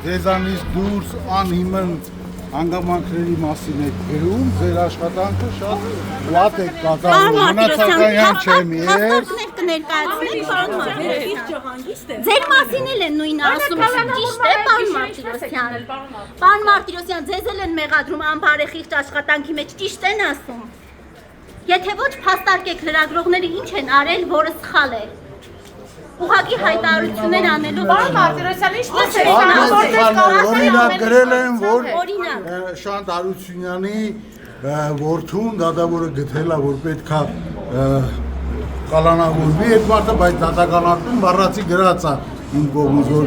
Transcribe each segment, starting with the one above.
Ձեզանից դուրս անհիմն հանգամանքների մասին եք գրում, ձեր աշխատանքը շատ լավ եք կատարում, մնացականյան չեմ ես։ Հաստատներ կներկայացնեք, պարոն Մարտիրոսյան։ Ձեր մասին էլ են նույնը ասում, ճիշտ է, պարոն Մարտիրոսյան։ Պարոն Մարտիրոսյան, ձեզ էլ են մեղադրում անբարեխիղճ աշխատանքի մեջ, ճիշտ են ասում։ Եթե ոչ փաստարկեք լրագրողները ինչ են արել, որը սխալ է։ Ուղղակի հայտարարություններ անելու Պարոն Մարտիրոսյան, ինչպես է օրինակ գրել են, որ օրինակ Շանթ Հարությունյանի որդուն դատավորը գտել է, որ պետքա կալանավորվի այդ մարդը, բայց դատականատուն բառացի գրած է իմ կողմից, որ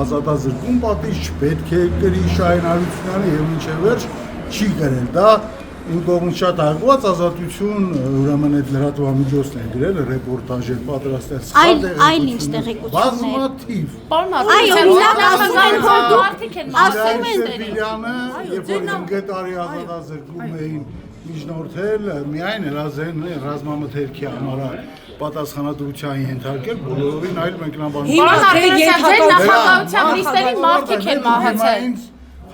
ազատազրկում պատիժ չպետք է գրի Շահեն Հարությունյանը եւ մինչեւ վերջ չի գրել, դա իմ կողմից շատ հարգված ազատություն, ուրեմն այդ լրատվամիջոցն է գրել, ռեպորտաժ է պատրաստել, այլ ինչ տեղեկություններ։ բազմաթիվ։ Պարոն Սերբիլյանը, երբ որ Ինգետարի ազատազրկում էին միջնորդել, միայն ռազմամթերքի համար պատասխանատվության ենթարկել, բոլորովին այլ մեկնաբանում։ Պարոն Մարտիրոսյան, ձեր նախագահության նիստերին մարդիկ են մահացել։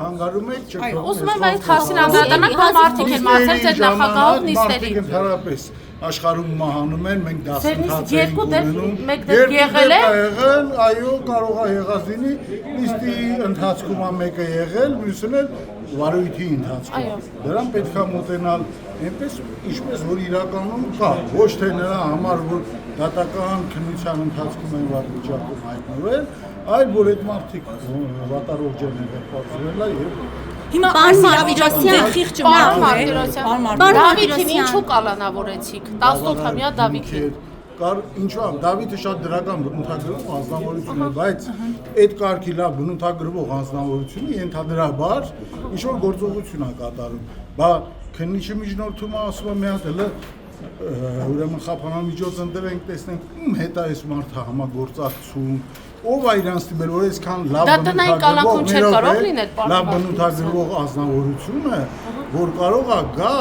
Խանգարում եք չեք։ Ուզում եմ այդ խասին անդրադառնալ, որ մարդիկ են մահացել ձեր նախագահող նիստերին։ Մարդիկ ընդհանրապես աշխարհում մահանում են, մենք դասընթաց ենք ունենում։ Մեկ դեպք եղել է։ Այո, կարող է եղած լինի, նիստի ընթացքում մեկը եղել, մյուսն էլ վարույթի ընթացքում։ Դրան պետք է մոտենալ այնպես, ինչպես որ իրականում կա, ոչ թե նրա համար, որ դատական քննության ընթացքում են վատ վիճակում հայտնվել, այլ որ այդ մարդիկ վատարողջեն են պատժվել եւ Հիմա պարոն Մարտիրոսյան, Պարոն Դավիթին ինչու կալանավորեցիք 18-ամյա Դավիթին։ Կար ինչու՞ Դավիթը շատ դրական բնութագրող անձնավորություն է, բայց այդ կարգի լավ բնութագրող անձնավորությունը ենթադրաբար ինչ որ գործողություն է կատարում։ Բա քննիչի միջնորդումը ասում է մի հատ էլ ուրեմն խափանամիջոց ընտրենք, տեսնենք ում հետ է այս մարդը համագործակցում, ով է իրանց դիմել, որ այսքան լավ բնութագրող անձնավորությունը, որ կարող է գա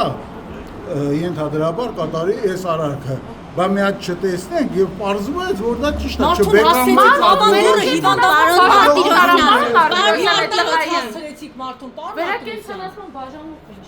ենթադրաբար կատարի այս արարքը։ Բա մի հատ չտեսնենք եւ պարզվում է, որ դա ճիշտ է, Վերակենդանացման բաժանում ինչ